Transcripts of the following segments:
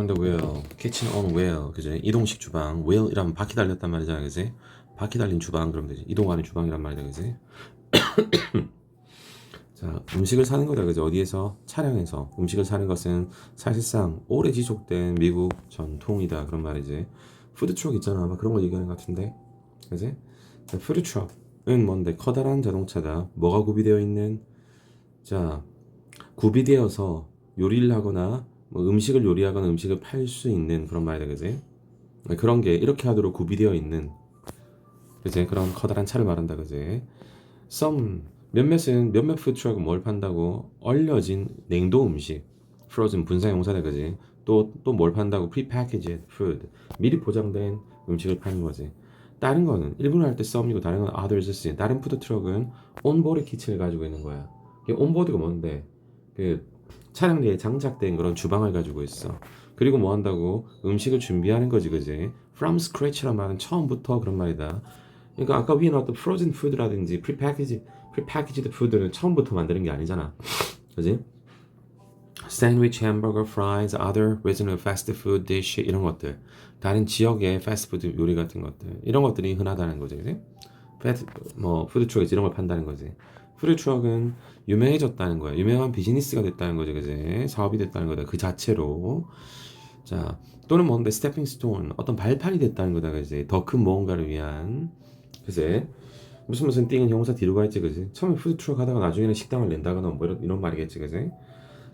on the wheel, kitchen on wheel, 그지? 이동식 주방, wheel이라면 바퀴 달렸단 말이잖아, 그지? 바퀴 달린 주방 그러면 되지. 이동하는 주방이란 말이다, 그지? 자, 음식을 사는 거다, 그지? 어디에서? 차량에서. 음식을 사는 것은 사실상 오래 지속된 미국 전통이다, 그런 말이지. 푸드트럭 있잖아, 아마 그런 거 얘기하는 것 같은데, 그지? 자, 푸드트럭은 뭔데? 커다란 자동차다. 뭐가 구비되어 있는? 자, 구비되어서 요리를 하거나 뭐 음식을 요리하거나 음식을 팔 수 있는 그런 말이다, 그지? 그런 게 이렇게 하도록 구비되어 있는, 그지? 그런 커다란 차를 말한다, 그지? Some 몇몇 푸드트럭은 뭘 판다고? 얼려진 냉동 음식, frozen 분사형사다, 그지? 또 뭘 판다고? prepackaged food, 미리 포장된 음식을 파는 거지. 다른 거는 일본어 할 때 some이고 다른 건 others 쓰인 다른 푸드트럭은 온보드 키친을 가지고 있는 거야. 이게 온보드가 뭔데? 그 차량 내에 장착된 그런 주방을 가지고 있어. 그리고 뭐 한다고? 음식을 준비하는 거지, 그지? From scratch란 말은 처음부터 그런 말이다. 그러니까 아까 위에 나왔던 frozen food라든지 prepackaged food는 처음부터 만드는 게 아니잖아, 그지? Sandwich, hamburger, fries, other regional fast food dish 이런 것들, 다른 지역의 패스트푸드 요리 같은 것들, 이런 것들이 흔하다는 거지, 그지? 뭐 푸드트럭에서 이런 걸 판다는 거지. 푸드트럭은 유명해졌다는 거야. 유명한 비즈니스가 됐다는 거지, 그지? 사업이 됐다는 거다. 그 자체로. 자, 또는 뭔데 스태핑 스톤, 어떤 발판이 됐다는 거다, 그지? 더 큰 무언가를 위한, 그지? 무슨 띵은 형용사 뒤로 가 있지, 그지? 처음에 푸드트럭 하다가 나중에는 식당을 낸다거나 뭐 이런 말이겠지, 그지?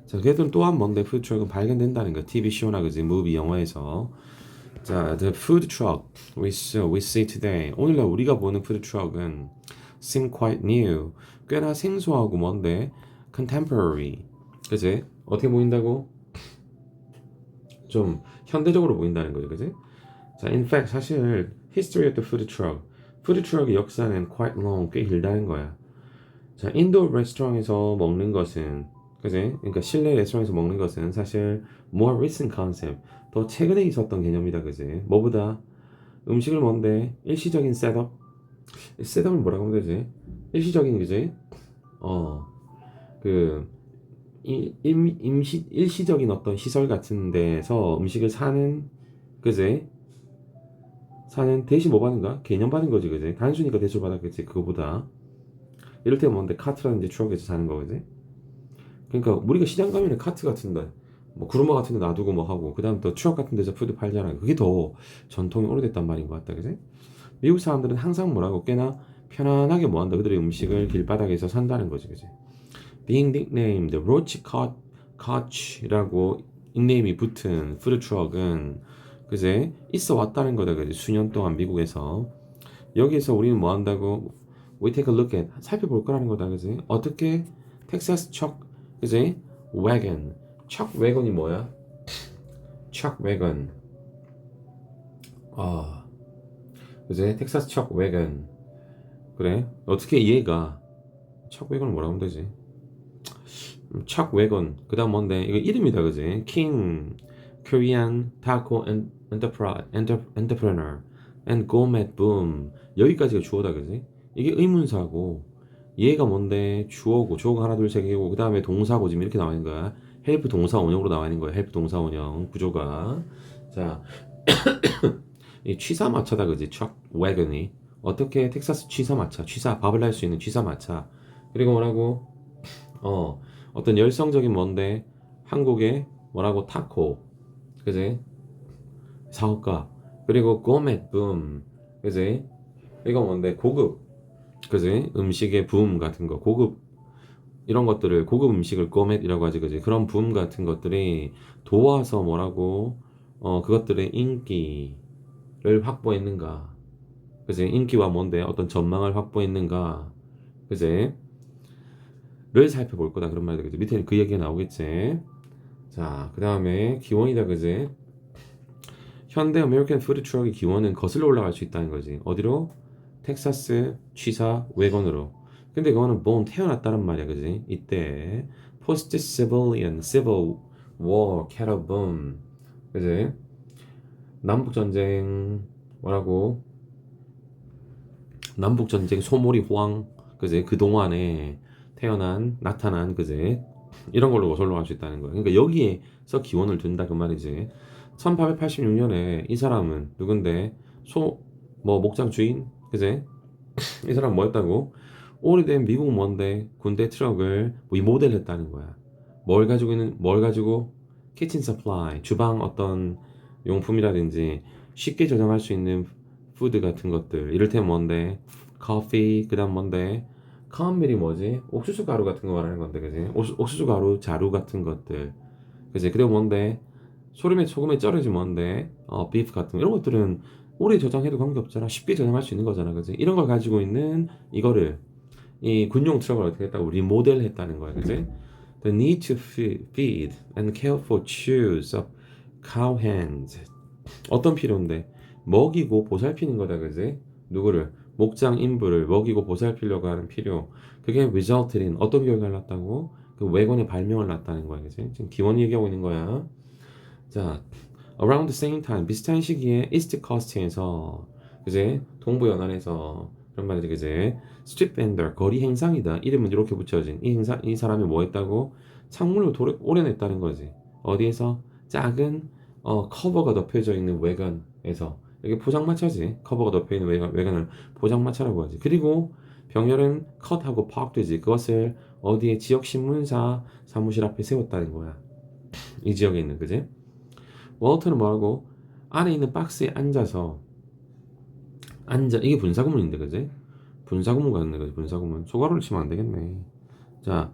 자, 그래도 또한 뭔데 푸드트럭은 발견된다는 거야. TV 쇼나 그지? 무비 영화에서. 자, the food truck we see today. 오늘날 우리가 보는 푸드 트럭은 seem quite new. 꽤나 생소하고 뭔데 contemporary. 그지? 어떻게 보인다고? 좀 현대적으로 보인다는 거죠, 그지? 자, in fact 사실 history of the food truck. 푸드 트럭의 역사는 quite long, 꽤 길다는 거야. 자, 인도 레스토랑에서 먹는 것은, 그지? 그러니까 실내 레스토랑에서 먹는 것은 사실 more recent concept, 더 최근에 있었던 개념이다, 그지? 뭐보다 음식을 뭔데 일시적인 셋업을 뭐라고 하면 되지? 일시적인, 그지? 어, 그 일시적인 어떤 시설 같은 데서 음식을 사는, 그지? 사는 대신 뭐 받는가? 개념 받은 거지, 그지? 단순히가 대출 받았겠지, 그거보다. 이럴 때 뭔데 카트라든지 트럭에서 사는 거지. 그러니까 우리가 시장 가면은 카트 같은데 뭐 구루마 같은 데 놔두고 뭐 하고 그다음 또 트럭 같은 데서 푸드 팔잖아. 그게 더 전통이 오래됐단 말인 것 같다, 그지? 미국 사람들은 항상 뭐라고 꽤나 편안하게 뭐 한다. 그들의 음식을 길바닥에서 산다는 거지, 그지? Being nicknamed Roach Koch라고 닉네임이 붙은 푸드 트럭은, 그지? 있어 왔다는 거다, 그지? 수년 동안 미국에서. 여기에서 우리는 뭐 한다고? We take a look at, 살펴볼 거라는 거다, 그지? 어떻게 텍사스 척, 그지? wagon, 척 wagon이 뭐야? 척 wagon, 아, 그지? 텍사스 척 wagon. 그래? 어떻게 이해가? 척 wagon을 뭐라고 하면 되지? 척 웨건, 그 다음 뭔데? 이거 이름이다, 그지? 킹 Korean Taco Entrepreneur and Gourmet Boom. 여기까지가 주어다, 그지? 이게 의문사고, 얘가 뭔데? 주어가 하나 둘 세 개고, 그 다음에 동사고 지금 이렇게 나와 있는 거야. 헬프 동사 원형으로 나와 있는 거야. 헬프 동사 원형 구조가. 자, 이 취사마차다, 그지? 척 웨건이 어떻게 텍사스 취사마차, 취사 밥을 날 수 있는 취사마차. 그리고 뭐라고? 어떤 열성적인 뭔데 한국의 뭐라고 타코, 그지? 사업가. 그리고 고메 붐, 그지? 이거 뭔데 고급, 그지? 음식의 붐 같은 거, 고급, 이런 것들을, 고급 음식을 고메이라고 하지, 그지? 그런 붐 같은 것들이 도와서 뭐라고, 그것들의 인기를 확보했는가, 그지? 인기와 뭔데 어떤 전망을 확보했는가, 그지? 를 살펴볼 거다, 그런 말이다, 그지? 밑에는 그 얘기가 나오겠지. 자, 그 다음에 기원이다, 그지? 현대 아메리칸 푸드 트럭의 기원은 거슬러 올라갈 수 있다는 거지. 어디로? 텍사스 취사 웨건으로. 근데 그거는 본 태어났다는 말이야, 그지? 이때 포스트 시빌리언 시빌 워 캐럴 붐, 그지? 남북 전쟁, 뭐라고? 남북 전쟁 소몰이 호황, 그지? 그 동안에 나타난, 그지? 이런 걸로 설명할 수 있다는 거예요. 그러니까 여기에서 기원을 둔다 그 말이지. 1886년에 이 사람은 누군데 뭐 목장 주인 그제 이 사람 뭐였다고? 오래된 미국 뭔데 군대 트럭을 뭐 모델했다는 거야. 뭘 가지고 키친 서플라이 주방 어떤 용품이라든지 쉽게 저장할 수 있는 푸드 같은 것들 이를테면 뭔데 커피 그다음 뭔데 컴밀이 뭐지 옥수수 가루 같은 거 말하는 건데 그지 옥수수 가루 자루 같은 것들 그지 그리고 뭔데 소금에 쩔어지 뭔데 비프 같은 거 이런 것들은 오래 저장해도 관계없잖아 쉽게 저장할 수 있는 거잖아 그지 이런 걸 가지고 있는 이거를 이 군용 트럭을 어떻게 했다고 리모델했다는 거야 그지 The need to feed and care for chews of cow hands 어떤 필요인데 먹이고 보살피는 거다 그지 누구를 목장 인부를 먹이고 보살피려고 하는 필요 그게 resulted in 어떤 결과를 낳았다고 그 외관의 발명을 낳았다는 거야 그지 지금 기원이 얘기하고 있는 거야 자 around the same time 비슷한 시기에 이스트 코스트에서 그지 동부 연안에서 그런 말이지 그지 스트릿 밴더 거리 행상이다 이름은 이렇게 붙여진 이 사람이 뭐 했다고 창문을 오려냈다는 거지 어디에서 작은 커버가 덮여져 있는 외관에서 이게 포장마차지 커버가 덮여 있는 외관을 포장마차라고 하지 그리고 병렬은 컷하고 파악되지 그것을 어디에 지역 신문사 사무실 앞에 세웠다는 거야 이 지역에 있는 그지 월터는 뭐라고 안에 있는 박스에 앉아 이게 분사구문인데 그지 분사구문 같네 그지 분사구문 소가로를 치면 안 되겠네 자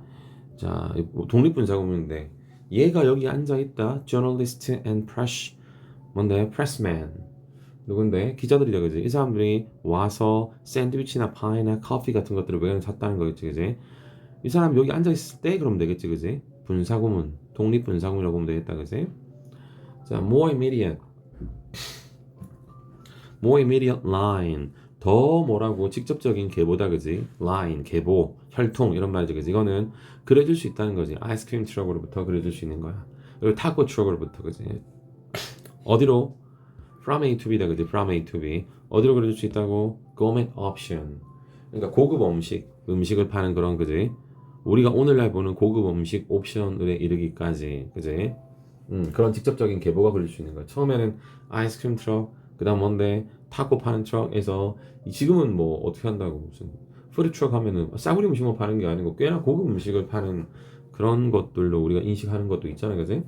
독립분사구문인데 얘가 여기 앉아 있다 journalist and press 뭔데 pressman 누군데 기자들이다 그지 이 사람들이 와서 샌드위치나 파이나 커피 같은 것들을 외관에 샀다는 거겠지 그지 이 사람 여기 앉아 있을 때 그러면 되겠지 그지 분사구문 독립분사구문이라고 보면 되겠다 그지 자 more immediate line 더 뭐라고 직접적인 계보다 그지 line 계보 혈통 이런 말이지 그지 이거는 그려줄 수 있다는 거지 아이스크림 트럭으로부터 그려줄 수 있는 거야 그리고 타코 트럭으로부터 그지 어디로 from A to B다 그지 from A to B 어디로 그려줄 수 있다고 gourmet option 그러니까 고급 음식을 파는 그런 그지 우리가 오늘날 보는 고급 음식 옵션에 이르기까지 그지 그런 직접적인 계보가 그릴 수 있는 거야 처음에는 아이스크림 트럭 그 다음 뭔데 타코 파는 트럭에서 지금은 뭐 어떻게 한다고 무슨 푸드 트럭 하면은 싸구려 음식만 파는 게 아니고 꽤나 고급 음식을 파는 그런 것들로 우리가 인식하는 것도 있잖아요 그지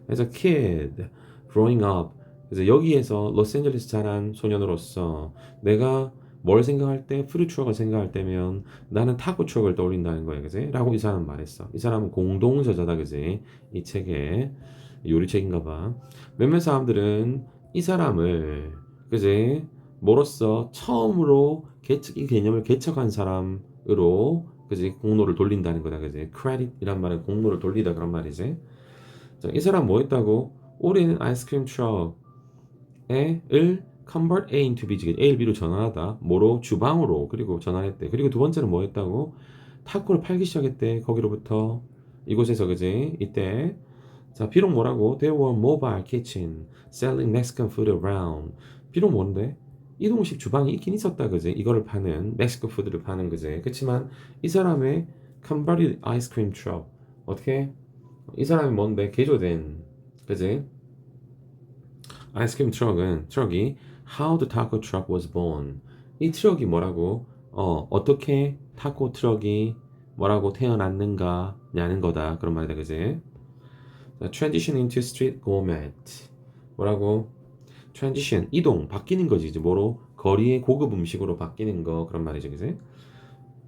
그래서 kid growing up 그래서 여기에서 로스앤젤레스 자란 소년으로서 내가 뭘 생각할 때 푸드 트럭을 생각할 때면 나는 타코 트럭을 떠올린다는 거야 그지 라고 이 사람은 말했어 이 사람은 공동 저자다 그지 이 책에 요리책인가 봐 몇몇 사람들은 이 사람을 그지 뭐로써 처음으로 이 개념을 개척한 사람으로 그지 공로를 돌린다는 거다 그지 credit이란 말은 공로를 돌리다 그런 말이지 자, 이 사람 뭐 했다고 올해는 아이스크림 트럭을 convert A into B A를 B로 전환하다 뭐로 주방으로 그리고 전환했대 그리고 두 번째는 뭐 했다고 타코를 팔기 시작했대 거기로부터 이곳에서 그지 이때 자 비록 뭐라고 There were mobile kitchen selling Mexican food around 비록 뭔데 이동식 주방이 있긴 있었다 그지 이거를 파는 멕시코 푸드를 파는 그지 그치만 이 사람의 converted ice cream truck 어떻게 이 사람이 뭔데 개조된 그지 아이스크림 트럭이 How the Taco Truck was born 이 트럭이 뭐라고 어떻게 타코 트럭이 뭐라고 태어났는가 냐는 거다 그런 말이다 그지 transition into street gourmet 뭐라고 transition 이동 바뀌는 거지 이제 뭐로 거리의 고급 음식으로 바뀌는 거 그런 말이죠 그지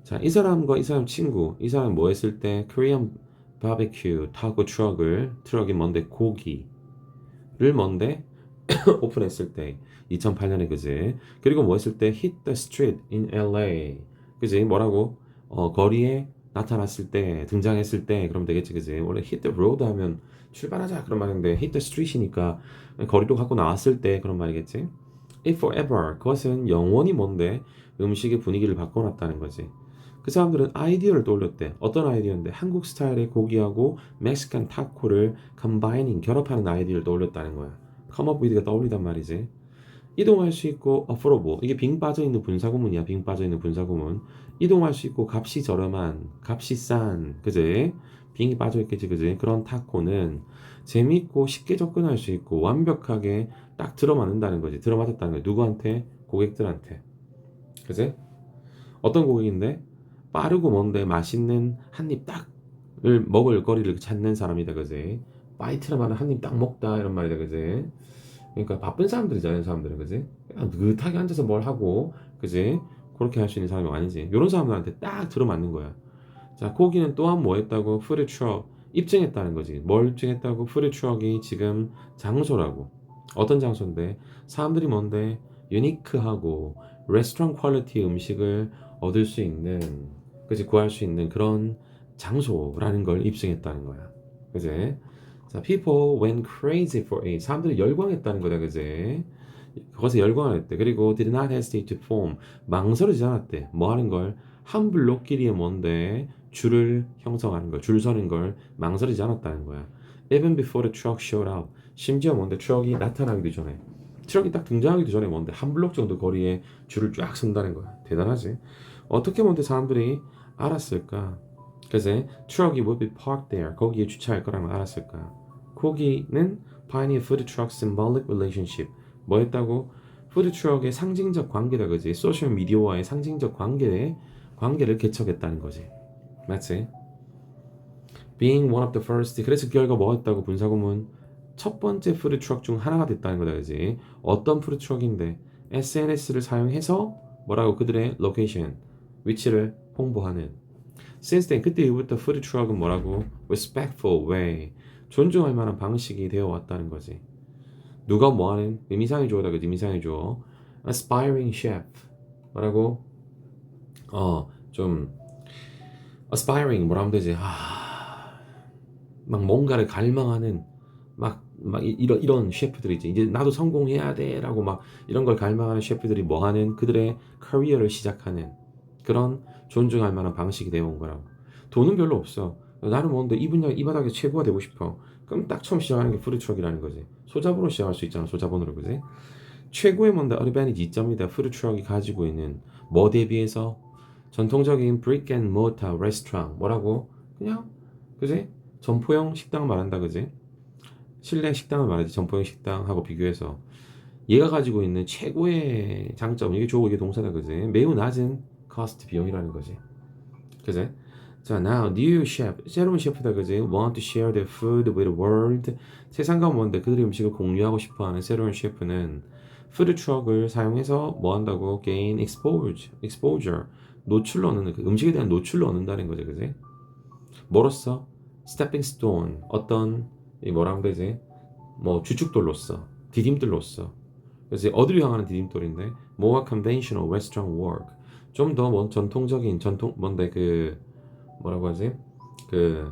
자 이 사람과 이 사람 친구 이 사람 뭐 했을 때 Korean barbecue 타코 트럭이 뭔데 고기를 뭔데 오픈했을 때 2008년에 그지 그리고 뭐 했을 때 hit the street in LA 그지 뭐라고 거리에 나타났을 때 등장했을 때 그러면 되겠지 그지 원래 hit the road 하면 출발하자 그런 말인데 hit the street이니까 거리로 갖고 나왔을 때 그런 말이겠지 if forever 그것은 영원히 뭔데 음식의 분위기를 바꿔놨다는 거지 그 사람들은 아이디어를 떠올렸대 어떤 아이디어인데 한국 스타일의 고기하고 멕시칸 타코를 combining 결합하는 아이디어를 떠올렸다는 거야 come up with가 떠올리단 말이지 이동할 수 있고 affordable 이게 빙 빠져있는 분사구문이야. 빙 빠져있는 분사구문. 이동할 수 있고 값이 저렴한 값이 싼 그지? 빙이 빠져있겠지 그지? 그런 타코는 재미있고 쉽게 접근할 수 있고 완벽하게 딱 들어맞는다는 거지. 들어맞았다는 거야. 누구한테? 고객들한테. 그지? 어떤 고객인데? 빠르고 뭔데 맛있는 한 입 딱을 먹을 거리를 찾는 사람이다 그지? 바이트라 말은 한 입 딱 먹다 이런 말이다 그지? 그러니까 바쁜 사람들이잖아요, 이런 사람들은 그지? 그냥 느긋하게 앉아서 뭘 하고 그지? 그렇게 할 수 있는 사람이 아니지. 이런 사람들한테 딱 들어맞는 거야. 자, 거기는 또한 뭐 했다고? 푸드 트럭 입증했다는 거지. 뭘 입증했다고? 푸드 트럭이 지금 장소라고. 어떤 장소인데? 사람들이 뭔데? 유니크하고 레스토랑 퀄리티 음식을 얻을 수 있는 그지? 구할 수 있는 그런 장소라는 걸 입증했다는 거야. 그지? 자, people went crazy for it. 사람들이 열광했다는 거다, 그지? 그것에 열광을 했대. 그리고 did not hesitate to form. 망설이지 않았대. 뭐 하는 걸? 한 블록끼리의 뭔데? 줄을 형성하는 걸, 줄 서는 걸 망설이지 않았다는 거야. Even before the truck showed up. 심지어 뭔데? 트럭이 나타나기도 전에. 트럭이 딱 등장하기도 전에 뭔데? 한 블록 정도 거리에 줄을 쫙 선다는 거야. 대단하지? 어떻게 뭔데 사람들이 알았을까? 그래서 트럭이 would be parked there. 거기에 주차할 거라는 걸 알았을까? 거기는 Pioneer Food Truck Symbolic Relationship. 뭐 했다고? 푸드 트럭의 상징적 관계다 그지? 소셜 미디어와의 상징적 관계를 개척했다는 거지. 맞지? Being one of the first. 그래서 그 결과 뭐 했다고? 분사구문 첫 번째 푸드 트럭 중 하나가 됐다는 거다 그지? 어떤 푸드 트럭인데 SNS를 사용해서 뭐라고 그들의 로케이션 위치를 홍보하는. Since then 그때 이후부터 푸드 트럭은 뭐라고? Respectful way. 존중할 만한 방식이 되어 왔다는 거지. 누가 뭐하는? 미상의 주어다 그지? 미상의 주어. Aspiring chef. 뭐라고? 좀 aspiring 뭐라 하면 되지? 막 뭔가를 갈망하는 막 이런 셰프들이지. 이제 나도 성공해야 돼라고 막 이런 걸 갈망하는 셰프들이 뭐하는? 그들의 커리어를 시작하는 그런 존중할 만한 방식이 되어 온 거라고. 돈은 별로 없어. 나는 뭔데 이 분야 이 바닥에 최고가 되고 싶어. 그럼 딱 처음 시작하는 게 푸드트럭이라는 거지. 소자본으로 시작할 수 있잖아. 소자본으로 그지? 최고의 뭔데 어드밴티지 이점이다. 푸드트럭이 가지고 있는 뭐 대비해서 전통적인 브릭 앤 모터 레스토랑 뭐라고? 그냥 그지? 점포형 식당 말한다 그지? 실내 식당을 말하지 점포형 식당하고 비교해서 얘가 가지고 있는 최고의 장점 이게 좋고 이게 동사다 그지? 매우 낮은 cost 비용이라는 거지. 그지? 자, now new chef 새로운 셰프다 그지? Want to share their food with the world. 세상과 뭔데 그들의 음식을 공유하고 싶어하는 새로운 셰프는 푸드 트럭을 사용해서 뭐 한다고? gain exposure 노출을 얻는 그 음식에 대한 노출을 얻는다는 거지, 그지? 뭐로써? stepping stone 어떤 이 뭐라 하면 되지? 뭐 주축돌로서 디딤돌로서 그래서 어디로 향하는 디딤돌인데 more conventional restaurant work 좀 더 뭐 전통적인 전통 뭔데 그 뭐라고 하지? 그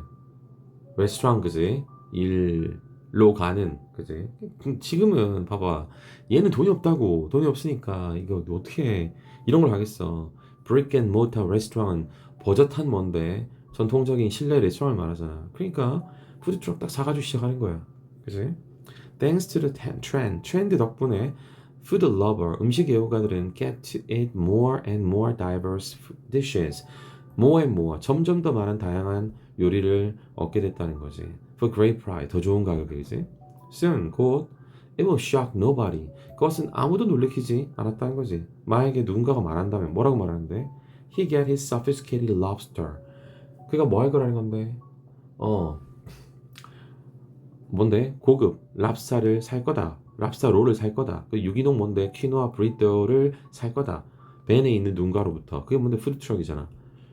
레스토랑 그지? 일로 가는 그지? 지금은 봐봐 얘는 돈이 없다고 돈이 없으니까 이거 어떻게 이런 걸 하겠어? 브릭 앤 모터 레스토랑은 버젓한 뭔데 전통적인 실내 레스토랑을 말하잖아. 그러니까 푸드트럭 딱 사가지고 시작하는 거야. 그지? Thanks to the trend 덕분에 food lover 음식 애호가들은 get to eat more and more diverse dishes more and more 점점 더 많은 다양한 요리를 얻게 됐다는 거지. For great price 더 좋은 가격이지. Soon 곧 it will shock nobody 그것은 아무도 놀래키지 않았다는 거지. 만약에 누군가가 말한다면 뭐라고 말하는데 he get his sophisticated lobster 그가 뭐 할 거라는 건데 뭔데? 고급 랍스타를 살 거다. 랍스타 롤을 살 거다. 그 유기농 뭔데? 퀴노아 브리또를 살 거다. 벤에 있는 누군가로부터. 그게 뭔데? 푸드트럭이잖아.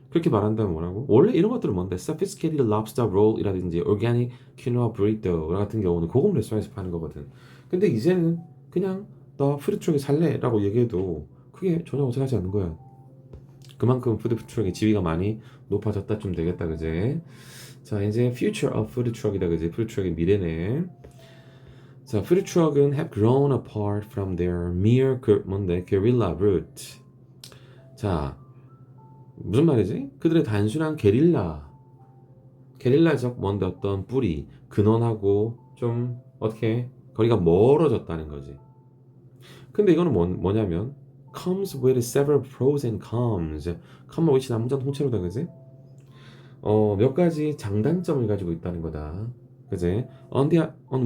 그렇게 말한다면 뭐라고? 원래 이런 것들은 뭔데? Sophisticated lobster roll이라든지 organic 퀴노아 브리또 같은 경우는 고급 레스토랑에서 파는 거거든. 근데 이제는 그냥 나 푸드트럭이 살래 라고 얘기해도 그게 전혀 어색하지 않는 거야. 그만큼 푸드트럭의 지위가 많이 높아졌다 좀 되겠다 그제? 자 이제 future of food truck이다 그지? 푸드 트럭의 미래네. 자 푸드 트럭은 have grown apart from their mere 뭔데 guerrilla route. 자 무슨 말이지? 그들의 단순한 게릴라적 뭔데 어떤 뿌리 근원하고 좀 어떻게 거리가 멀어졌다는 거지. 근데 이거는 뭐냐면 comes with several pros and cons. come with 남자 통째로다 그지? 몇 가지 장단점을 가지고 있다는 거다. 그지? On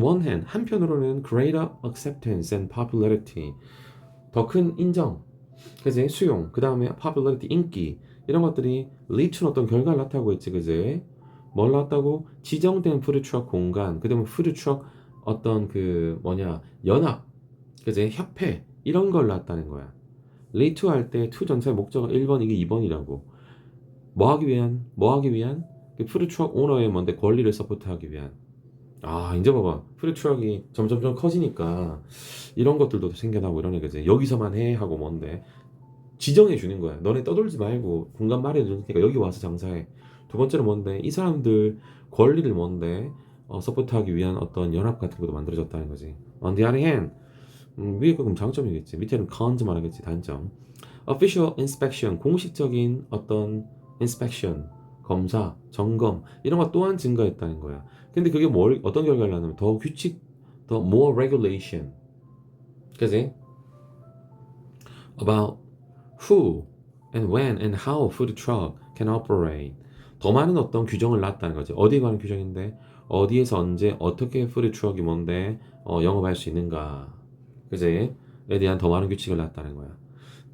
one hand, 한편으로는 greater acceptance and popularity. 더 큰 인정, 그지? 수용, 그 다음에 popularity, 인기. 이런 것들이 lead to 어떤 결과를 낳다고 했지, 그지? 뭘 낳았다고? 지정된 푸드트럭 공간, 그 다음에 푸드트럭 어떤 연합, 그지? 협회, 이런 걸 낳았다는 거야. lead to 할 때 to 전체 목적어 1번, 이게 2번이라고. 뭐 하기 위한? 그 푸드트럭 오너의 뭔데 권리를 서포트하기 위한. 아, 이제 봐봐. 푸드트럭이 점점점 커지니까 이런 것들도 생겨나고 이러네, 그지? 여기서만 해 하고 뭔데 지정해 주는 거야. 너네 떠돌지 말고 공간 마련해 줄 테니까 여기 와서 장사해. 두 번째는 뭔데 이 사람들 권리를 뭔데 서포트하기 위한 어떤 연합 같은 것도 만들어졌다는 거지. On the other hand, 위에 거 그럼 장점이겠지. 밑에는 cons 말하겠지, 단점. Official inspection, 공식적인 어떤 inspection, 검사, 점검 이런 것 또한 증가했다는 거야. 근데 그게 어떤 결과를 낳냐면 더 규칙, 더 more regulation, 그지? About who and when and how food truck can operate. 더 많은 어떤 규정을 놨다는 거지. 어디에 관한 규정인데 어디에서 언제 어떻게 푸드 트럭이 뭔데 영업할 수 있는가, 그지? 에 대한 더 많은 규칙을 놨다는 거야.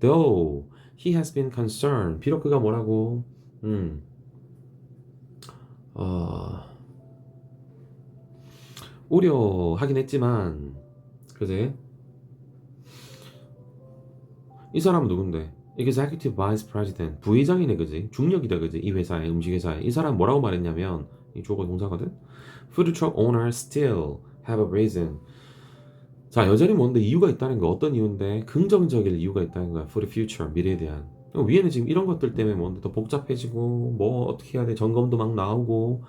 Though he has been concerned. 비록 그가 뭐라고 어, 우려하긴 했지만, 그지? 이 사람은 누군데? Executive Vice President, 부회장이네, 그지? 중력이다, 그지? 이 회사에, 음식 회사에. 이 사람 뭐라고 말했냐면, 이 주어가 동사거든? Food truck owners still have a reason. 자, 여전히 뭔데 이유가 있다는 거. 어떤 이유인데? 긍정적일 이유가 있다는 거야. For the future, 미래에 대한. 위에는 지금 이런 것들 때문에 뭔데 더 복잡해지고, 뭐 어떻게 해야 돼? 점검도 막 나오고.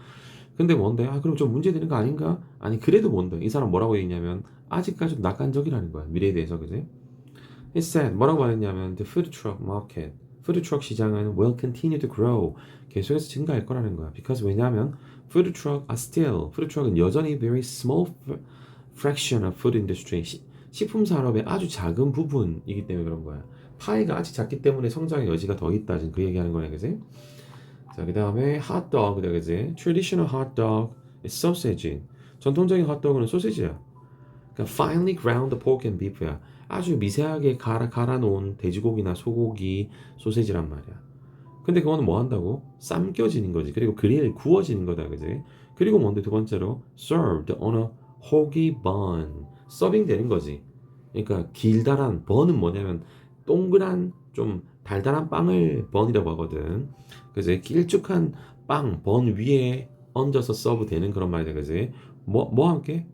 근데 뭔데? 아, 그럼 좀 문제되는 거 아닌가? 아니, 그래도 뭔데? 이 사람 뭐라고 얘기했냐면, 아직까지도 낙관적이라는 거야. 미래에 대해서, 그지? He said, 뭐라고 말했냐면 the food truck market, 푸드 트럭 시장은 will continue to grow, 계속해서 증가할 거라는 거야. Because 왜냐하면 food truck are still, 푸드 트럭은 여전히 very small fraction of food industry, 식품 산업의 아주 작은 부분이기 때문에 그런 거야. 파이가 아직 작기 때문에 성장의 여지가 더 있다. 지금 그 얘기하는 거야, 그지? 자, 그 다음에 핫도그다, 그지? Traditional hot dog is sausage. 전통적인 핫도그는 소시지야. 그러니까 finely ground pork and beef야. 아주 미세하게 갈아 놓은 돼지고기나 소고기, 소세지란 말이야. 근데 그거는 뭐 한다고? 삶겨지는 거지. 그리고 구워지는 거다, 그지? 그리고 뭔데 두 번째로 served on a hoagie bun. 서빙 되는 거지. 그러니까 길다란 번은 뭐냐면 동그란 좀 달달한 빵을 번이라고 하거든. 그지? 길쭉한 빵 번 위에 얹어서 서브 되는 그런 말이다, 그지? 뭐 함께?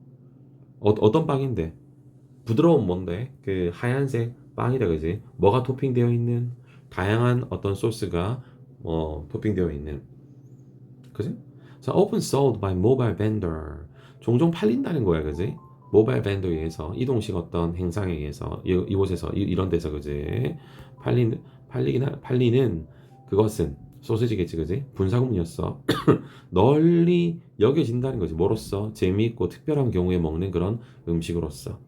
어떤 빵인데? 부드러운 뭔데? 그 하얀색 빵이다, 그지? 뭐가 토핑되어 있는 다양한 어떤 소스가 토핑되어 있는, 그지? 자, often sold by mobile vendor. 종종 팔린다는 거야, 그지? 모바일 밴드에 의해서 이동식 어떤 행상에 의해서 이곳에서 이런 데서, 그지? 팔리는 그것은 소시지겠지, 그지? 분사구문이었어. 널리 여겨진다는 거지. 뭐로써? 재미있고 특별한 경우에 먹는 그런 음식으로서.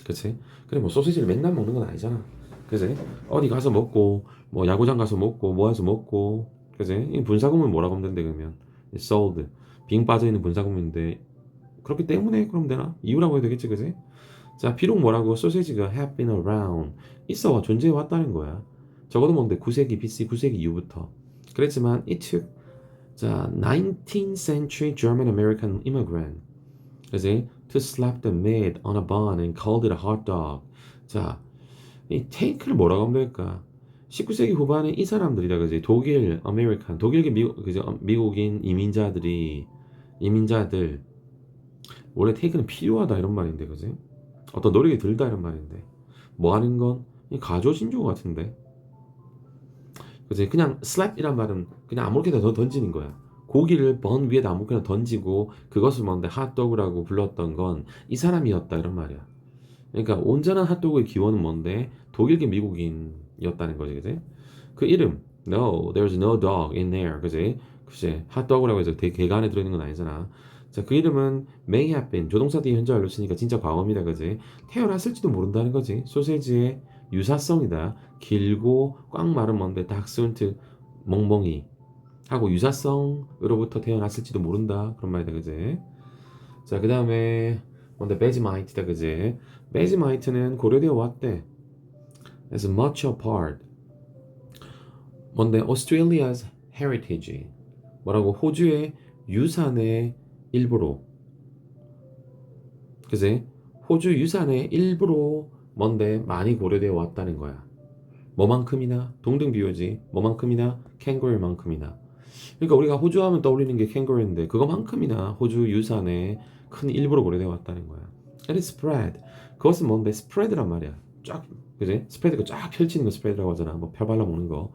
그치? 그래, 뭐 소시지를 맨날 먹는 건 아니잖아. 그치? 어디 가서 먹고 뭐 야구장 가서 먹고 뭐 해서 먹고, 그치? 이 분사구문 뭐라고 하면 된대, 그러면 sold, 빙 빠져있는 분사구문인데, 그렇기 때문에 그럼 되나? 이유라고 해도 되겠지, 그치? 자, 비록 뭐라고 소시지가 have been around, 있어 존재해 왔다는 거야. 적어도 뭔데 9세기 BC 9세기 이후부터 그랬지만 it took, 자, 19th century German American immigrant, 그지? To slap the meat on a bun and called it a hot dog. 자, 이 테이크를 뭐라고 하면 될까? 19세기 후반에 이 사람들이다, 그지? 독일, 아메리칸, 독일계 미국, 그지? 미국인 이민자들, 원래 테이크는 필요하다 이런 말인데, 그지? 어떤 노력이 들다 이런 말인데, 뭐 하는 건 가조진주 같은데, 그지? 그냥 slap이란 말은 그냥 아무렇게나 더 던지는 거야. 고기를 번 위에다 아무렇게나 던지고 그것을 뭔데 핫도그라고 불렀던 건 이 사람이었다 이런 말이야. 그러니까 온전한 핫도그의 기원은 뭔데 독일계 미국인이었다는 거지, 그지? 그 이름 No, there's no dog in there, 그지? 그지? 핫도그라고 해서 개가 안에 들어있는 건 아니잖아. 자, 그 이름은 may have been. 조동사 뒤에 현재 완료 쓰니까 진짜 과거입니다. 그지? 태어났을지도 모른다는 거지. 소세지의 유사성이다. 길고 꽉 마른 뭔데 닥스훈트 멍멍이 하고 유사성으로부터 태어났을지도 모른다. 그런 말이다. 그지? 자, 그 다음에 뭔데 베지마이트다. 그지? 베지마이트는 고려되어 왔대. as much a part. 뭔데 Australia's heritage. 뭐라고 호주의 유산의 일부로. 그지? 호주 유산의 일부로 뭔데 많이 고려되어 왔다는 거야. 뭐만큼이나 동등 비유지. 뭐만큼이나 캥거루만큼이나. 그러니까 우리가 호주 하면 떠올리는 게 캥거루인데 그거만큼이나 호주 유산의 큰 일부로 고려되어 왔다는 거야. It is spread. 그것은 뭔데 spread란 말이야. 쫙 그지? 스프레드가 쫙 펼치는 거 스프레드라고 하잖아. 뭐 펴 발라 먹는 거.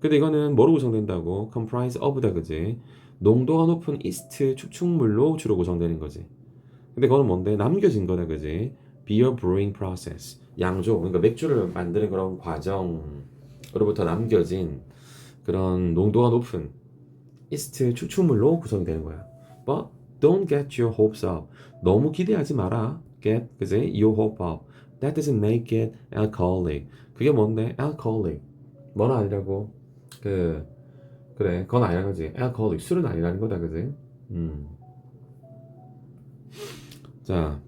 근데 이거는 뭐로 구성된다고? comprise of다 그지? 농도가 높은 이스트 축축물로 주로 구성되는 거지. 근데 그거는 뭔데? 남겨진 거다 그지? beer brewing process. 양조, 그러니까 맥주를 만드는 그런 과정으로부터 남겨진 그런 농도가 높은 이스트 추출물로 구성이 되는 거야. But don't get your hopes up. 너무 기대하지 마라. Get, 그지? Your hope up. That doesn't make it alcoholic. 그게 뭔데? Alcoholic. 뭐는 아니라고? 그래. 그건 아니라는 거지. Alcoholic. 술은 아니라는 거다, 그지? 자,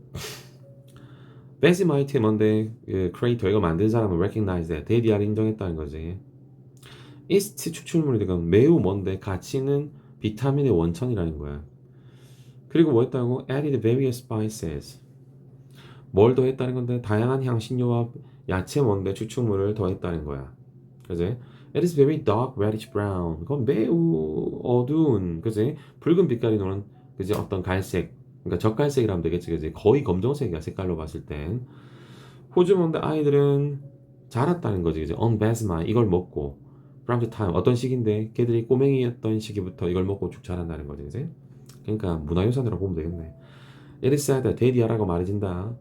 베지마이트의 뭔데? 그 크리에이터 이거 만든 사람을 recognize that. 데디아를 인정했다는 거지. 이스트 추출물이가 매우 뭔데? 가치 있는 비타민의 원천이라는 거야. 그리고 뭐 했다고? Added various spices. 뭘 더했다는 건데? 다양한 향신료와 야채 뭔데? 추출물을 더했다는 거야. 그지? It is very dark reddish brown. 그건 매우 어두운, 그지? 붉은 빛깔이 노는, 그지? 어떤 갈색. 그러니까 젓갈색이라면 되겠지, 그지? 거의 검정색이야, 색깔로 봤을 땐. 호주 뭔데 아이들은 자랐다는 거지, 그지? On basma 이걸 먹고 from the time 어떤 시기인데 걔들이 꼬맹이였던 시기부터 이걸 먹고 쭉 자란다는 거지, 그지? 그러니까 문화유산이라고 보면 되겠네. It is said that 데디아라고 말해진다.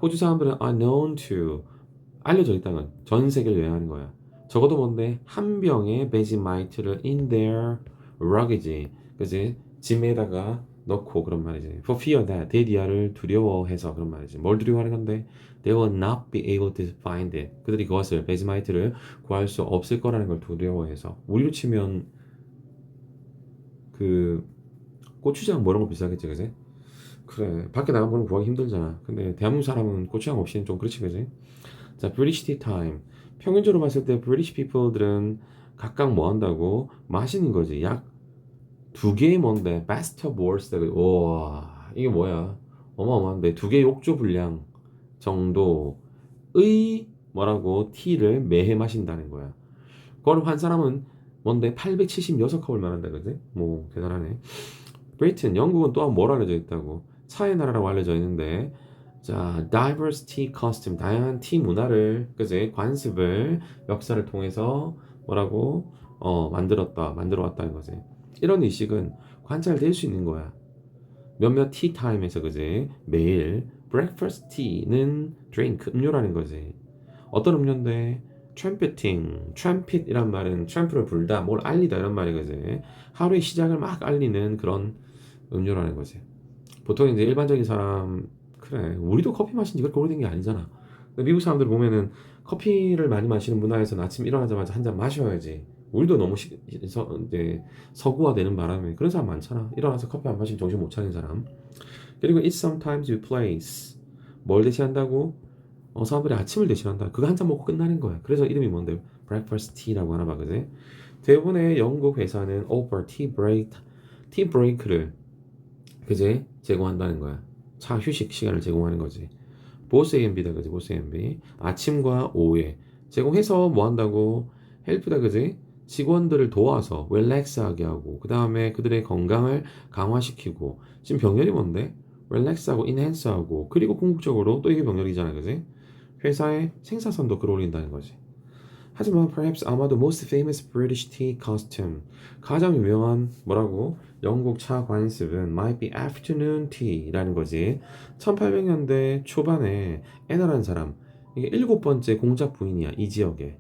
호주 사람들은 are known to 알려져 있다는 전 세계를 여행하는 거야. 적어도 뭔데 한 병의 베지마이트를 in their luggage, 그지? 짐에다가 넣고 그런 말이지. For fear that 데디아를 두려워해서 그런 말이지. 뭘 두려워하는 건데? They will not be able to find it. 그들이 그것을 베지마이트를 구할 수 없을 거라는 걸 두려워해서. 우리로 치면 그 고추장 뭐 이런 거 비싸겠지, 그지? 그래. 밖에 나가면 구하기 힘들잖아. 근데 대한민국 사람은 고추장 없이는 좀 그렇지, 그지? 자, British tea time. 평균적으로 봤을 때 British people들은 각각 뭐 한다고? 마시는 거지. 약 두 개의 뭔데? Best of worst. 와, 이게 뭐야? 어마어마한데 두 개 욕조 분량 정도의 뭐라고? 티를 매해 마신다는 거야. 그걸 한 사람은 뭔데? 876컵을 말한다, 그지? 뭐 대단하네. 브리튼, 영국은 또한 뭘 알려져 있다고? 차의 나라라고 알려져 있는데, 자, diversity custom, 다양한 티 문화를, 그지? 관습을 역사를 통해서 뭐라고? 만들어 왔다는 거지. 이런 의식은 관찰될 수 있는 거야. 몇몇 티 타임에서, 그지? 매일 breakfast tea는 drink, 음료라는 거지. 어떤 음료인데? 트럼peting, 트럼펫이란 말은 트럼프를 불다, 뭘 알리다 이런 말이 그지. 하루의 시작을 막 알리는 그런 음료라는 거지. 보통 이제 일반적인 사람 그래 우리도 커피 마신 지 그렇게 오래된 게 아니잖아. 근데 미국 사람들 보면은 커피를 많이 마시는 문화에서는 아침 일어나자마자 한 잔 마셔야지. 우리도 너무 이제 서구화되는 바람에 그런 사람 많잖아. 일어나서 커피 안 마시면 정신 못 차리는 사람. 그리고 it sometimes replace 뭘 대신한다고? 사람들이 아침을 대신한다. 그거 한 잔 먹고 끝나는 거야. 그래서 이름이 뭔데? breakfast tea라고 하나 봐, 그지? 대부분의 영국 회사는 offer tea break를 그제 제공한다는 거야. 차 휴식 시간을 제공하는 거지. 보스 A&B다 그지? 보스 A&B 아침과 오후에 제공해서 뭐 한다고? 헬프다 그지? 직원들을 도와서 릴렉스하게 하고 그 다음에 그들의 건강을 강화시키고 지금 병렬이 뭔데? 릴렉스하고 인핸스하고 그리고 궁극적으로 또 이게 병렬이잖아 그지? 회사의 생산성도 끌어올린다는 거지. 하지만 perhaps 아마도 most famous British tea custom 가장 유명한 뭐라고? 영국 차 관습은 might be afternoon tea라는 거지. 1800년대 초반에 애나라는 사람 이게 일곱 번째 공작 부인이야 이 지역에.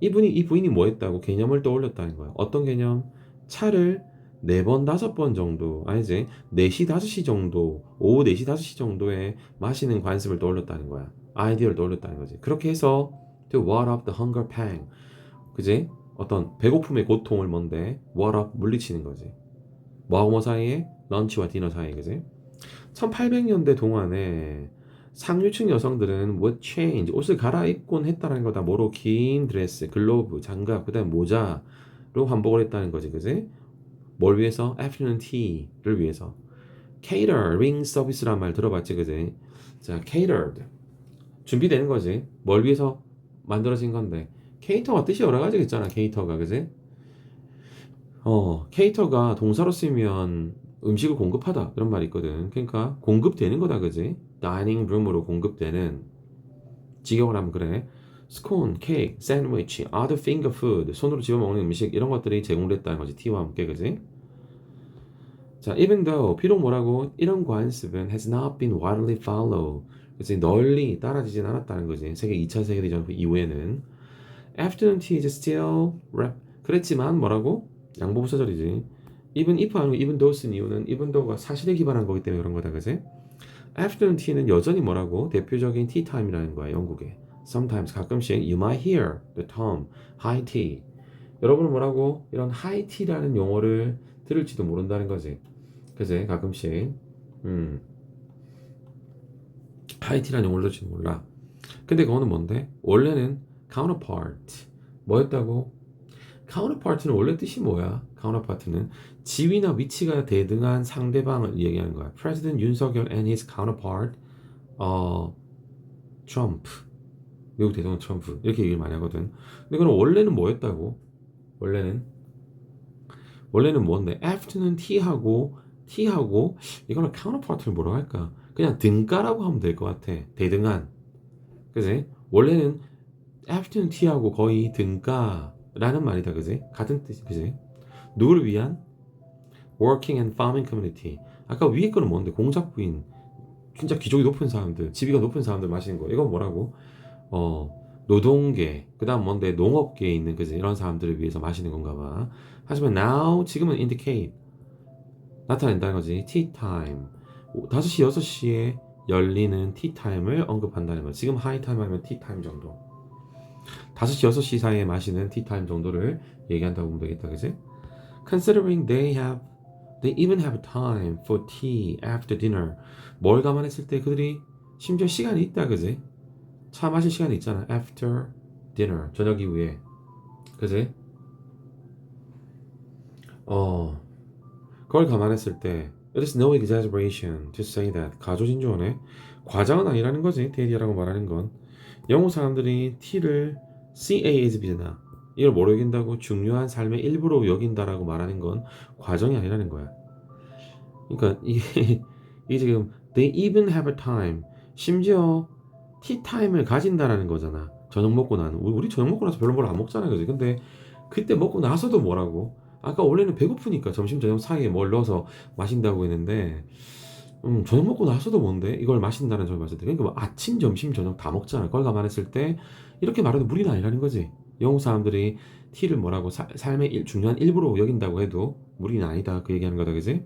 이 부인이 뭐 했다고? 개념을 떠올렸다는 거야. 어떤 개념? 차를 4번, 5번 정도, 아니지, 4시, 5시 정도, 오후 4시, 5시 정도에 마시는 관습을 떠올렸다는 거야. 아이디어를 떠올렸다는 거지. 그렇게 해서 to ward off the hunger pang, 그지? 어떤 배고픔의 고통을 뭔데 ward off, 물리치는 거지. 뭐하고 뭐 사이에? 런치와 디너 사이에, 그지? 1800년대 동안에 상류층 여성들은 would change, 옷을 갈아입곤 했다는 거다. 뭐로? 긴 드레스, 글로브, 장갑, 그 다음에 모자로 환복을 했다는 거지, 그지? 뭘 위해서? afternoon tea를 위해서. catering 서비스란 말 들어봤지, 그지? 자, catered, 준비되는 거지. 뭘 위해서 만들어진 건데. cater가 뜻이 여러 가지가 있잖아, cater가, 그지? cater가 동사로 쓰면 음식을 공급하다 이런 말이 있거든. 그러니까 공급되는 거다, 그지? dining room으로 공급되는, 직역을 하면 그래. 스콘, 케이크, 샌드위치, other finger food, 손으로 집어 먹는 음식, 이런 것들이 제공됐다는 거지, 티와 함께, 그지? 자, even though, 비록 뭐라고? 이런 관습은 has not been widely followed, 그치? 널리 따라지진 않았다는 거지. 세계 2차 세계대전 이후에는. afternoon tea is still 그랬지만 뭐라고? 양보부사절이지. even if 아니고 even though 쓴 이유는 even though가 사실에 기반한 거기 때문에 그런 거다, 그치? afternoon tea는 여전히 뭐라고? 대표적인 tea time이라는 거야, 영국에. sometimes, 가끔씩 you might hear the term high tea. 여러분은 뭐라고? 이런 high tea라는 용어를 들을지도 모른다는 거지. 그지? 가끔씩 high tea라는 용어를 들을지도 몰라. 근데 그거는 뭔데? 원래는 counterpart. 뭐였다고? counterpart는 원래 뜻이 뭐야? counterpart는 지위나 위치가 대등한 상대방을 얘기하는 거야. President 윤석열 and his counterpart, 트럼프, 미국 대통령 트럼프, 이렇게 얘기를 많이 하거든. 근데 그건 원래는 뭐였다고? 원래는 뭔데? afternoon tea하고 이거는 counterpart를 뭐라고 할까? 그냥 등가라고 하면 될 것 같아. 대등한. 그지? 원래는 afternoon tea하고 거의 등가라는 말이다, 그지? 같은 뜻이, 그지? 누구를 위한? working and farming community. 아까 위에 거는 뭔데? 공작부인, 진짜 기족이 높은 사람들, 지위가 높은 사람들 마시는 거. 이건 뭐라고? 노동계, 그 다음 뭔데? 농업계에 있는, 그지? 이런 사람들을 위해서 마시는 건가 봐. 하지만 now, 지금은 indicate, 나타낸다는 거지. tea time. 5시, 6시에 열리는 tea time을 언급한다는 거지. 지금 high time 하면 tea time 정도. 5시, 6시 사이에 마시는 tea time 정도를 얘기한다고 보면 되겠다, 그지? Considering they even have time for tea after dinner. 뭘 감안했을 때 그들이 심지어 시간이 있다, 그지? 차 마실 시간이 있잖아. After dinner, 저녁 이후에, 그지? 그걸 감안했을 때 it is no exaggeration to say that, 가조진주어네. 과장은 아니라는 거지. 데이리라고 말하는 건. 영국 사람들이 티를 CASB나 이걸 뭐로 여긴다고? 중요한 삶의 일부로 여긴다라고 말하는 건 과정이 아니라는 거야. 그러니까 이게 지금 they even have a time, 심지어 티 타임을 가진다라는 거잖아. 저녁 먹고 나는, 우리 저녁 먹고 나서 별로 뭘 안 먹잖아, 그지? 근데 그때 먹고 나서도 뭐라고? 아까 원래는 배고프니까 점심 저녁 사이에 뭘 넣어서 마신다고 했는데 저녁 먹고 나서도 뭔데? 이걸 마신다는 점을 봤을 때, 그러니까 뭐 아침, 점심, 저녁 다 먹잖아. 그걸 감안했을 때 이렇게 말해도 무리는 아니라는 거지. 영국 사람들이 티를 뭐라고 삶의 중요한 일부로 여긴다고 해도 무리는 아니다, 그 얘기하는 거다, 그지?